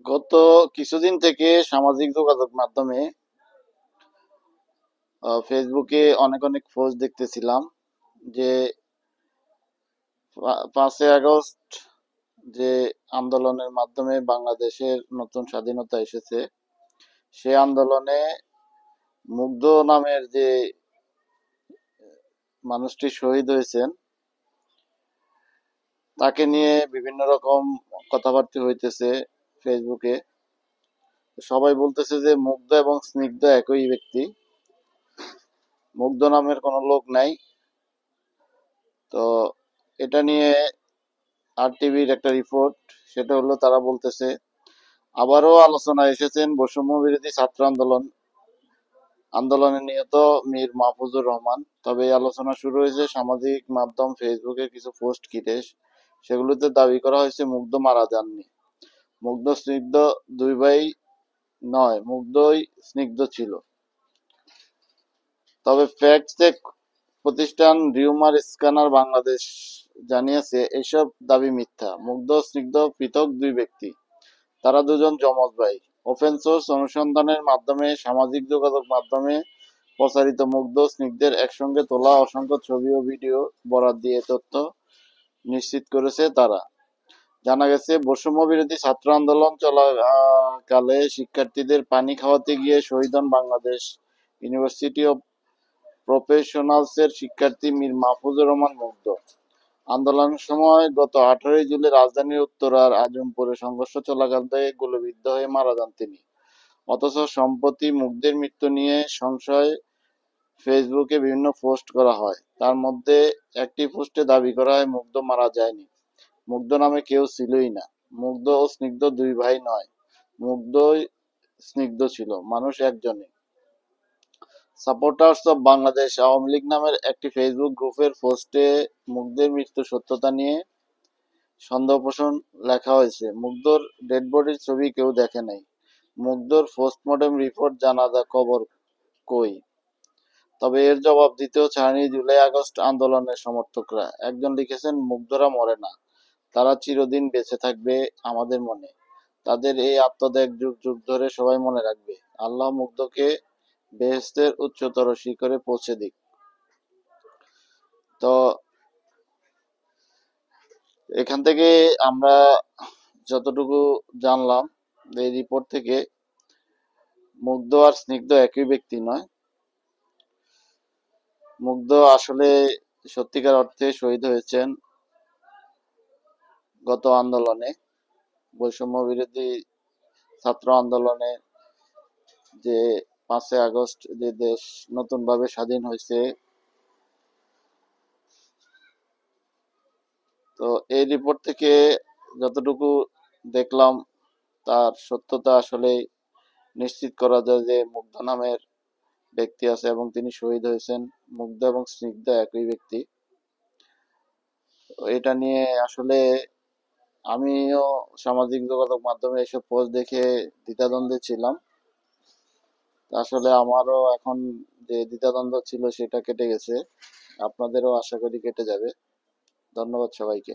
গত কিছুদিন থেকে সামাজিক যোগাযোগ মাধ্যমে ফেসবুকে অনেক অনেক পোস্ট দেখতেছিলাম যে 5ই আগস্ট যে আন্দোলনের মাধ্যমে বাংলাদেশের নতুন স্বাধীনতা এসেছে, সে আন্দোলনে মুগ্ধ নামের যে মানুষটি শহীদ হয়েছেন তাকে নিয়ে বিভিন্ন রকম কথাবার্তা হইতেছে ফেসবুকে। সবাই বলতেছে যে মুগ্ধ এবং স্নিগ্ধ একই ব্যক্তি, মুগ্ধ নামের কোনো লোক নাই। তো এটা নিয়ে আর টিভির একটা রিপোর্ট, সেটা হলো তারা বলতেছে আবারও আলোচনায় এসেছেন বৈষম্য বিরোধী ছাত্র আন্দোলনে নিহত মীর মাহফুজুর রহমান। তবে এই আলোচনা শুরু হয়েছে সামাজিক মাধ্যম ফেসবুকে কিছু পোস্ট ঘিরে। সেগুলোতে দাবি করা হয়েছে মুগ্ধ মারা যাননি। মুগ্ধ স্নিগ্ধ দুই ভাই নয়, মুগ্ধই স্নিগ্ধ ছিল। তবে ফ্যাক্ট চেক প্রতিষ্ঠান রিউমার স্ক্যানার বাংলাদেশ জানিয়েছে এসব দাবি মিথ্যা। মুগ্ধ ও স্নিগ্ধ পৃথক দুই ব্যক্তি, তারা দুজন যমজ ভাই। ওপেন সোর্স অনুসন্ধানের মাধ্যমে সামাজিক যোগাযোগ মাধ্যমে প্রচারিত মুগ্ধ ও স্নিগ্ধের একসঙ্গে তোলা অসংখ্য ছবি ও ভিডিও বরাত দিয়ে তথ্য নিশ্চিত করেছে তারা। জানা গেছে বৈষম্য বিরোধী ছাত্র আন্দোলন চলাকালে শিক্ষার্থীদের পানি খাওয়াতে গিয়ে শহীদ হন বাংলাদেশ ইউনিভার্সিটি অব প্রফেশনালসের শিক্ষার্থী মীর মাহফুজুর রহমান মুগ্ধ। আন্দোলনের সময় গত 18ই জুলাই রাজধানীর উত্তরার আজমপুরে সংঘর্ষ চলাকালে গুলিবিদ্ধ হয়ে মারা যান তিনি। অথচ সম্প্রতি মুগ্ধের মৃত্যু নিয়ে সংশয় ফেসবুকে বিভিন্ন পোস্ট করা হয়। তার মধ্যে একটি পোস্টে দাবি করা হয় মুগ্ধ মারা যায়নি, মুগ্ধ নামে কেউ ছিলই না। মুগ্ধ ও স্নিগ্ধ দুই ভাই নয়, মুগ্ধই স্নিগ্ধ ছিল, মানুষ একজনই। সাপোর্টার্স অব বাংলাদেশ আওয়ামী লীগ নামের একটি ফেসবুক গ্রুপের পোস্টে মুগ্ধের মৃত্যুর সত্যতা নিয়ে সন্দেহ পোষণ লেখা হয়েছে। মুগ্ধর ডেড বডির ছবি কেউ দেখে নাই। মুগ্ধর পোস্টমর্টেম রিপোর্ট, জানাজা কবর কই? তবে এর জবাব দিতেও ছাড়েনি জুলাই-আগস্ট আন্দোলনের সমর্থকরা। একজন লিখেছেন, মুগ্ধরা মরে না, তারা চিরদিন বেঁচে থাকবে আমাদের মনে। তাদের এই আত্মত্যাগ যুগ যুগ ধরে সবাই মনে রাখবে। আল্লাহ মুগ্ধকে বেহেশতের উচ্চতর শিখরে পৌঁছে দিক। তো এখান থেকে আমরা যতটুকু জানলাম এই রিপোর্ট থেকে, মুগ্ধ আর স্নিগ্ধ একই ব্যক্তি নয়। মুগ্ধ আসলে সত্যিকার অর্থে শহীদ হয়েছেন গত আন্দোলনে, বৈষম্য বিরোধী ছাত্র আন্দোলনে, যে 5ই আগস্ট যে দেশ নতুনভাবে স্বাধীন হয়েছে। তো এই রিপোর্ট থেকে যতটুকু দেখলাম তার সত্যতা আসলে নিশ্চিত করা যায় যে মুগ্ধ নামের ব্যক্তি আছে এবং তিনি শহীদ হয়েছেন। মুগ্ধ এবং স্নিগ্ধ একই ব্যক্তি। এটা নিয়ে আসলে আমিও সামাজিক যোগাযোগ মাধ্যমে এসব পোস্ট দেখে দ্বিধাদ্বন্দ্বে ছিলাম। আসলে আমারও এখন যে দ্বিধাদ্বন্দ্ব ছিল সেটা কেটে গেছে। আপনাদেরও আশা করি কেটে যাবে। ধন্যবাদ সবাইকে।